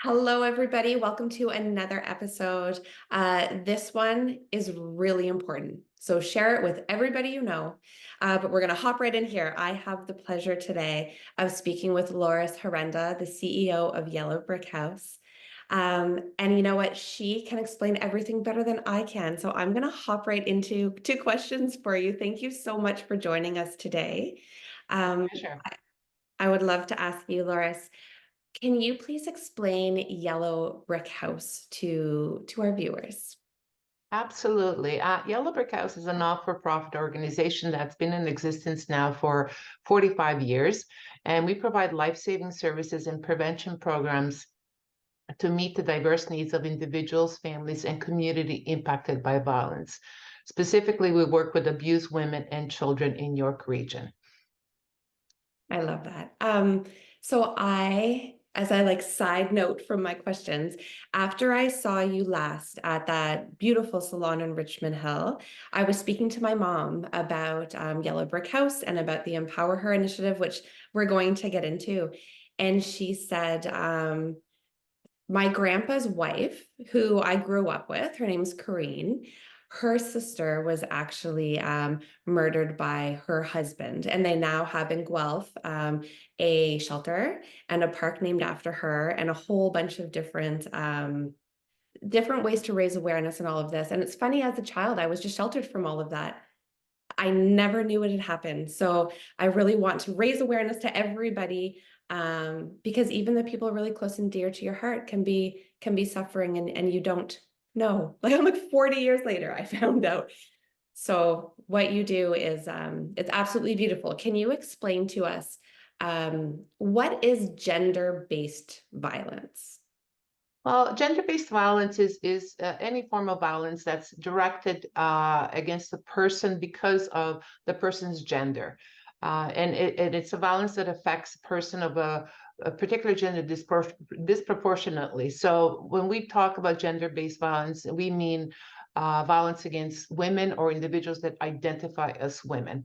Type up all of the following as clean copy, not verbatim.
Hello, everybody. Welcome to another episode. This one is really important. So share it with everybody you know. But we're going to hop right in here. I have the pleasure today of speaking with Loris Herenda, the CEO of Yellow Brick House. And you know what? She can explain everything better than I can. So I'm going to hop right into two questions for you. Thank you so much for joining us today. Um, Pleasure. I would love to ask you, Loris. Can you please explain Yellow Brick House to our viewers? Absolutely. Yellow Brick House is a not-for-profit organization that's been in existence now for 45 years, and we provide life-saving services and prevention programs to meet the diverse needs of individuals, families, and community impacted by violence. Specifically, we work with abused women and children in York Region. I love that. As I like side note from my questions, after I saw you last at that beautiful salon in Richmond Hill, I was speaking to my mom about Yellow Brick House and about the Empower Her initiative, which we're going to get into. And she said, my grandpa's wife, who I grew up with, her name's Corrine. Her sister was actually murdered by her husband, and they now have in Guelph a shelter and a park named after her, and a whole bunch of different ways to raise awareness and all of this. And it's funny, as a child, I was just sheltered from all of that. I never knew it had happened. So I really want to raise awareness to everybody, because even the people really close and dear to your heart can be suffering, and you don't know. Like, I'm like 40 years later, I found out. So what you do is it's absolutely beautiful. Can you explain to us what is gender-based violence? Well, gender-based violence is any form of violence that's directed against the person because of the person's gender, and it's a violence that affects a person of a particular gender disproportionately. So when we talk about gender-based violence, we mean violence against women or individuals that identify as women.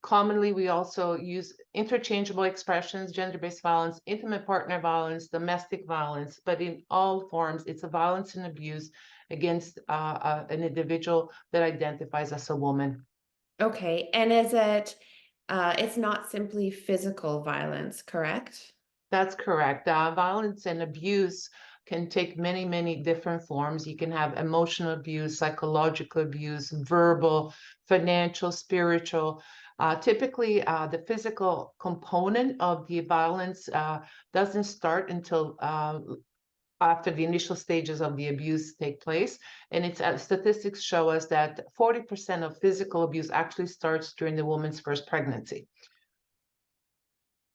Commonly, we also use interchangeable expressions: gender-based violence, intimate partner violence, domestic violence, but in all forms, it's a violence and abuse against an individual that identifies as a woman. Okay, and it's not simply physical violence, correct? That's correct. Violence and abuse can take many, many different forms. You can have emotional abuse, psychological abuse, verbal, financial, spiritual. Typically, the physical component of the violence doesn't start until after the initial stages of the abuse take place. And statistics show us that 40% of physical abuse actually starts during the woman's first pregnancy.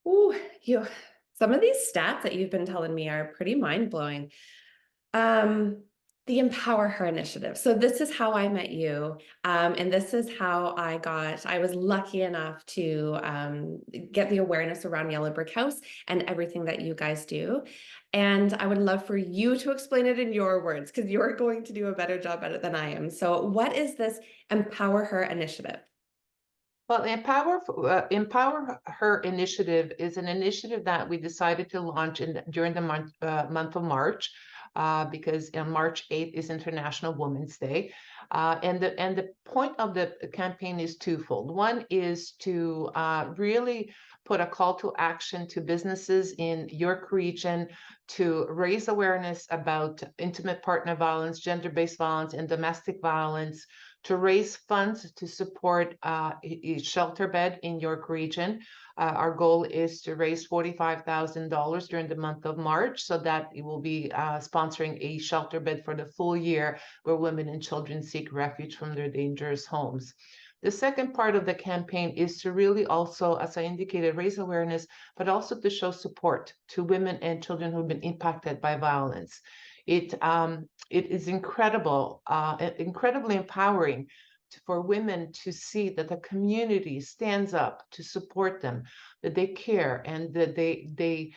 Ooh, you some of these stats that you've been telling me are pretty mind-blowing. Um, the Empower Her initiative. So this is how I met you, and this is how I was lucky enough to get the awareness around Yellow Brick House and everything that you guys do. And I would love for you to explain it in your words, because you're going to do a better job at it than I am. So what is this Empower Her initiative? Well, Empower Her initiative is an initiative that we decided to launch during the month of March, because March 8th is International Women's Day. And the point of the campaign is twofold. One is to really put a call to action to businesses in York Region to raise awareness about intimate partner violence, gender-based violence, and domestic violence, to raise funds to support a shelter bed in York Region. Our goal is to raise $45,000 during the month of March, so that it will be sponsoring a shelter bed for the full year where women and children seek refuge from their dangerous homes. The second part of the campaign is to really also, as I indicated, raise awareness, but also to show support to women and children who've been impacted by violence. It is incredibly empowering for women to see that the community stands up to support them, that they care, and that they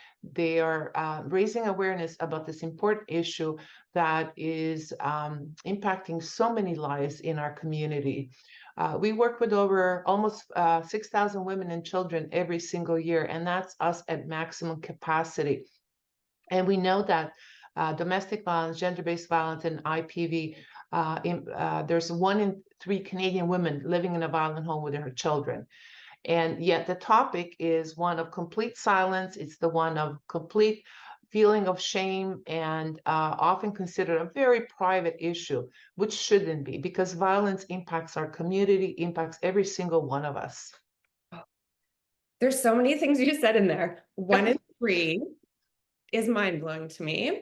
are raising awareness about this important issue that is impacting so many lives in our community. We work with over almost 6,000 women and children every single year, and that's us at maximum capacity. And we know that domestic violence, gender-based violence, and IPV, there's 1 in 3 Canadian women living in a violent home with their children. And yet the topic is one of complete silence. It's the one of complete feeling of shame, and often considered a very private issue, which shouldn't be, because violence impacts our community, impacts every single one of us. There's so many things you said in there. 1 in 3 is mind-blowing to me.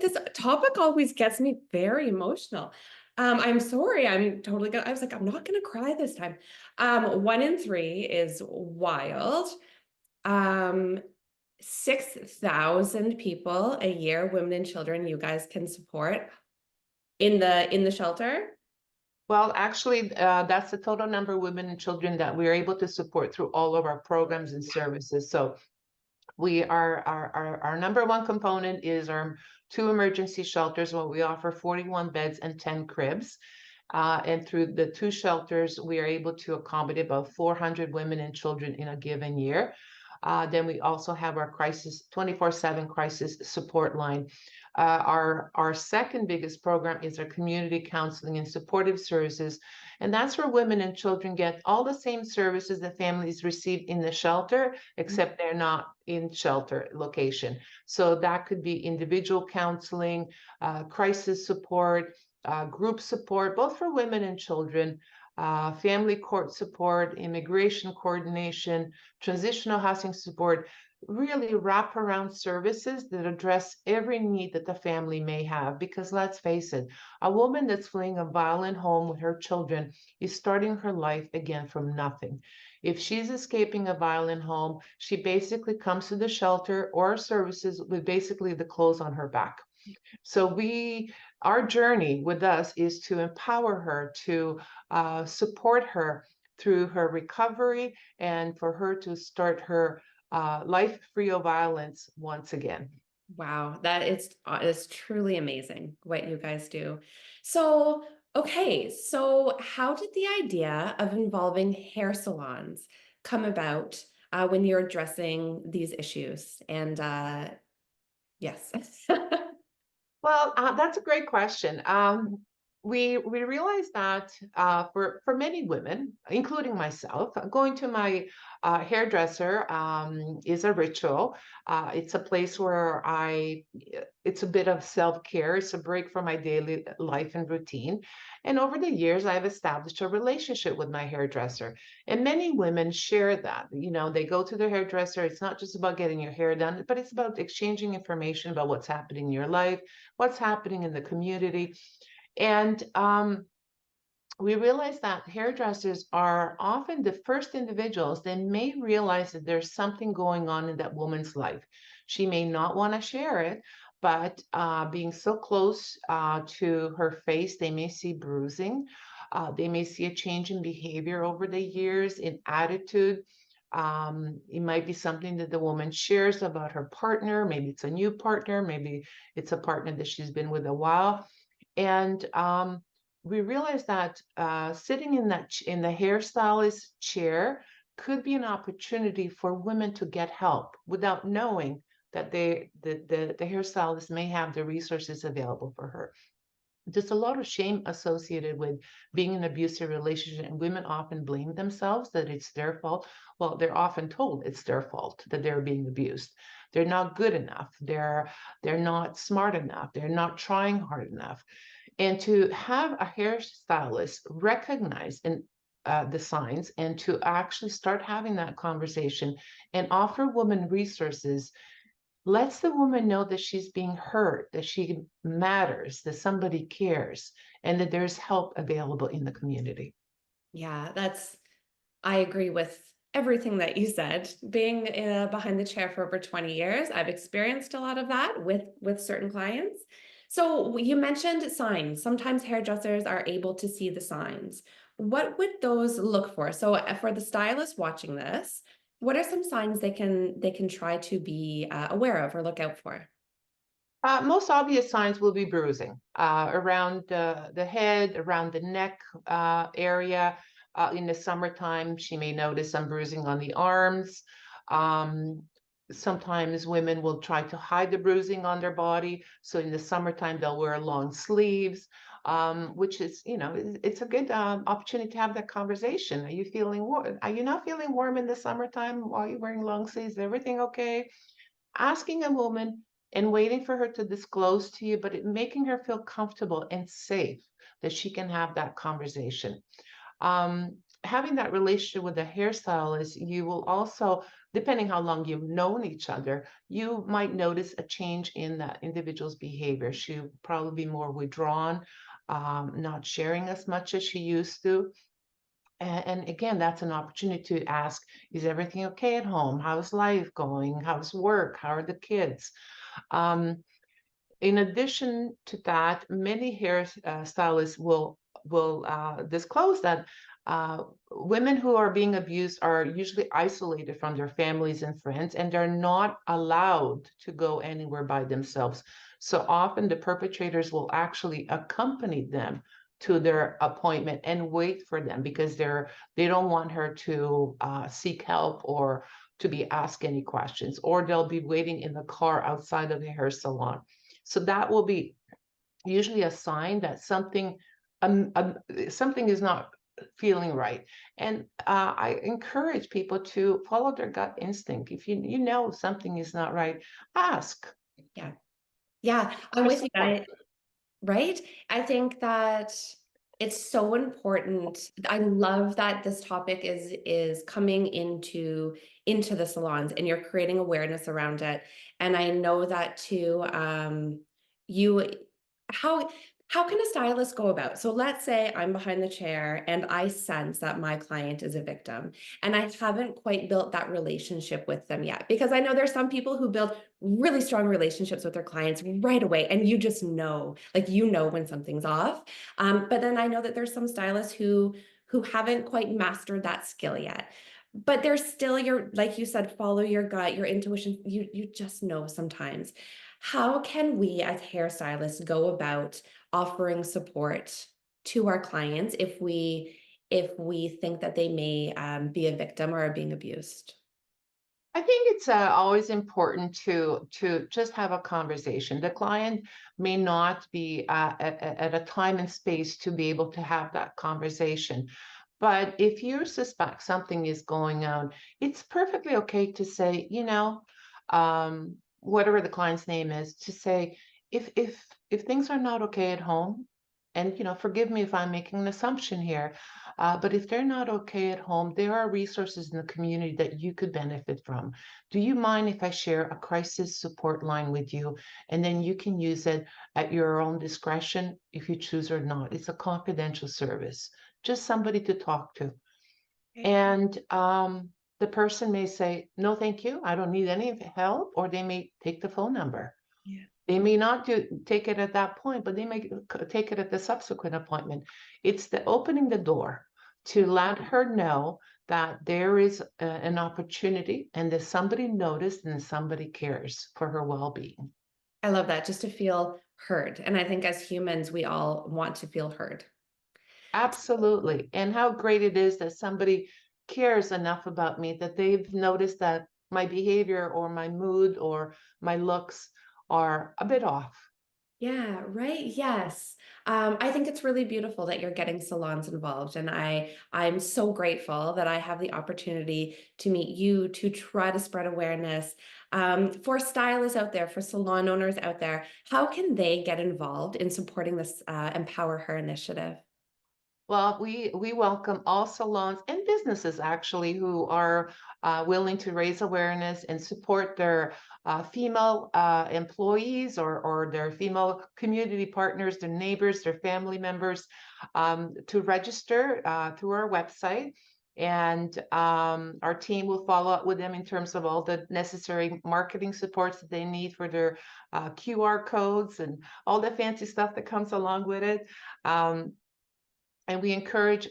This topic always gets me very emotional. I'm sorry, I was like, I'm not gonna cry this time. 1 in 3 is wild. Um, 6,000 people a year, women and children, you guys can support in the shelter. Well, actually, that's the total number of women and children that we're able to support through all of our programs and services. So we are our number one component is our 2 emergency shelters, where we offer 41 beds and 10 cribs. And through the 2 shelters, we are able to accommodate about 400 women and children in a given year. Then we also have our crisis 24/7 crisis support line. Our second biggest program is our community counseling and supportive services, and that's where women and children get all the same services that families receive in the shelter, except they're not in shelter location. So that could be individual counseling, crisis support, group support, both for women and children, family court support, immigration coordination, transitional housing support, really wraparound services that address every need that the family may have. Because let's face it, a woman that's fleeing a violent home with her children is starting her life again from nothing. If she's escaping a violent home, she basically comes to the shelter or services with basically the clothes on her back. So our journey with us is to empower her, to support her through her recovery, and for her to start her life free of violence once again. Wow, that is truly amazing what you guys do. So, okay, so how did the idea of involving hair salons come about when you're addressing these issues? And yes. Well, that's a great question. We realized that for many women, including myself, going to my hairdresser is a ritual. It's a place where it's a bit of self-care. It's a break from my daily life and routine. And over the years, I've established a relationship with my hairdresser. And many women share that. You know, they go to their hairdresser. It's not just about getting your hair done, but it's about exchanging information about what's happening in your life, what's happening in the community. And we realize that hairdressers are often the first individuals that may realize that there's something going on in that woman's life. She may not want to share it, but being so close to her face, they may see bruising. They may see a change in behavior over the years, in attitude. It might be something that the woman shares about her partner. Maybe it's a new partner. Maybe it's a partner that she's been with a while. And we realized that sitting in the hairstylist chair could be an opportunity for women to get help without knowing that the hairstylist may have the resources available for her. There's a lot of shame associated with being in an abusive relationship, and women often blame themselves that it's their fault. Well, they're often told it's their fault that they're being abused. They're not good enough. They're not smart enough. They're not trying hard enough. And to have a hairstylist recognize the signs, and to actually start having that conversation and offer women resources lets the woman know that she's being heard, that she matters, that somebody cares, and that there's help available in the community. Yeah, I agree with everything that you said. Being behind the chair for over 20 years, I've experienced a lot of that with certain clients. So you mentioned signs. Sometimes hairdressers are able to see the signs. What would those look for? So for the stylist watching this, what are some signs they can try to be aware of or look out for? Most obvious signs will be bruising around the head, around the neck area. In the summertime, she may notice some bruising on the arms. Um, Sometimes women will try to hide the bruising on their body. So in the summertime, they'll wear long sleeves, which is, it's a good opportunity to have that conversation. Are you feeling warm? Are you not feeling warm in the summertime while you're wearing long sleeves? Is everything okay? Asking a woman and waiting for her to disclose to you, but making her feel comfortable and safe that she can have that conversation. Having that relationship with a hairstylist, you will also, depending how long you've known each other, you might notice a change in that individual's behavior. She'll probably be more withdrawn, not sharing as much as she used to. And again, that's an opportunity to ask, is everything okay at home? How's life going? How's work? How are the kids? Um, in addition to that, many hair stylists will disclose that women who are being abused are usually isolated from their families and friends, and they're not allowed to go anywhere by themselves. So often the perpetrators will actually accompany them to their appointment and wait for them because they don't want her to seek help or to be asked any questions, or they'll be waiting in the car outside of the hair salon. So that will be usually a sign that something is not feeling right. And I encourage people to follow their gut instinct. If you know something is not right, ask Yeah. Yeah, I'm for with you. support. Right? I think that it's so important. I love that this topic is coming into the salons and you're creating awareness around it. And I know that too, you how how can a stylist go about? So let's say I'm behind the chair and I sense that my client is a victim and I haven't quite built that relationship with them yet. Because I know there's some people who build really strong relationships with their clients right away, and you just know, like when something's off. But then I know that there's some stylists who haven't quite mastered that skill yet. But there's still your, like you said, follow your gut, your intuition. You just know sometimes. How can we as hairstylists go about offering support to our clients if we think that they may be a victim or are being abused? I think it's always important to just have a conversation. The client may not be at a time and space to be able to have that conversation. But if you suspect something is going on, it's perfectly okay to say, whatever the client's name is, to say, if things are not okay at home, and forgive me if I'm making an assumption here, but if they're not okay at home, there are resources in the community that you could benefit from. Do you mind if I share a crisis support line with you, and then you can use it at your own discretion if you choose or not? It's a confidential service, just somebody to talk to. Okay. And the person may say, no, thank you, I don't need any help, or they may take the phone number. Yeah. They may not take it at that point, but they may take it at the subsequent appointment. It's the opening the door to let her know that there is an opportunity and that somebody noticed and somebody cares for her well-being. I love that, just to feel heard. And I think as humans, we all want to feel heard. Absolutely. And how great it is that somebody cares enough about me that they've noticed that my behavior or my mood or my looks are a bit off. Yeah, right. Yes. I think it's really beautiful that you're getting salons involved. And I'm so grateful that I have the opportunity to meet you to try to spread awareness. For stylists out there, for salon owners out there, how can they get involved in supporting this Empower Her initiative? Well, we welcome all salons and businesses actually who are willing to raise awareness and support their female employees or their female community partners, their neighbors, their family members, to register through our website. And our team will follow up with them in terms of all the necessary marketing supports that they need for their QR codes and all the fancy stuff that comes along with it. And we encourage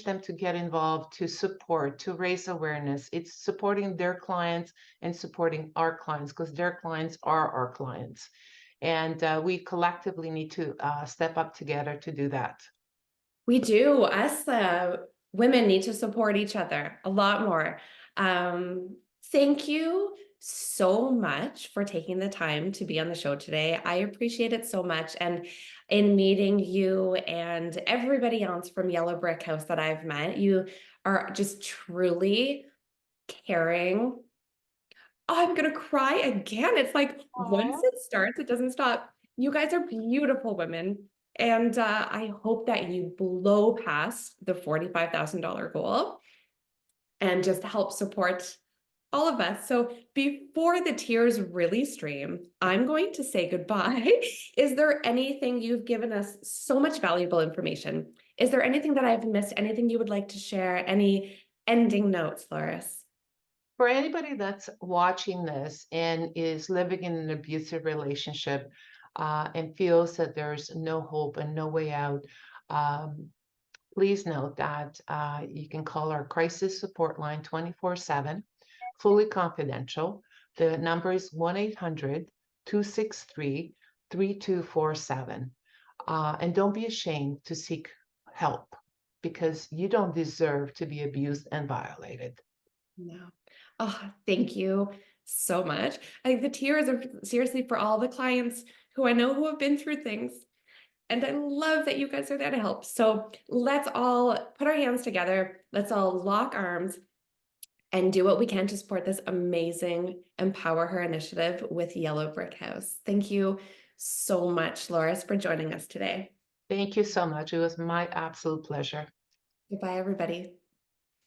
them to get involved, to support, to raise awareness. It's supporting their clients and supporting our clients because their clients are our clients. And we collectively need to step up together to do that. We do. Us women need to support each other a lot more. Thank you so much for taking the time to be on the show today. I appreciate it so much. And in meeting you and everybody else from Yellow Brick House that I've met, you are just truly caring. Oh, I'm gonna cry again. It's like once Aw. it starts, it doesn't stop. You guys are beautiful women. And I hope that you blow past the $45,000 goal and just help support all of us. So before the tears really stream, I'm going to say goodbye. Is there anything you've given us so much valuable information? Is there anything that I've missed? Anything you would like to share? Any ending notes, Loris? For anybody that's watching this and is living in an abusive relationship and feels that there's no hope and no way out, um, please note that you can call our crisis support line 24/7, fully confidential. The number is 1-800-263-3247. And don't be ashamed to seek help because you don't deserve to be abused and violated. No. Oh, thank you so much. I think the tears are seriously for all the clients who I know who have been through things. And I love that you guys are there to help. So let's all put our hands together. Let's all lock arms and do what we can to support this amazing Empower Her initiative with Yellow Brick House. Thank you so much, Loris, for joining us today. Thank you so much. It was my absolute pleasure. Goodbye, everybody.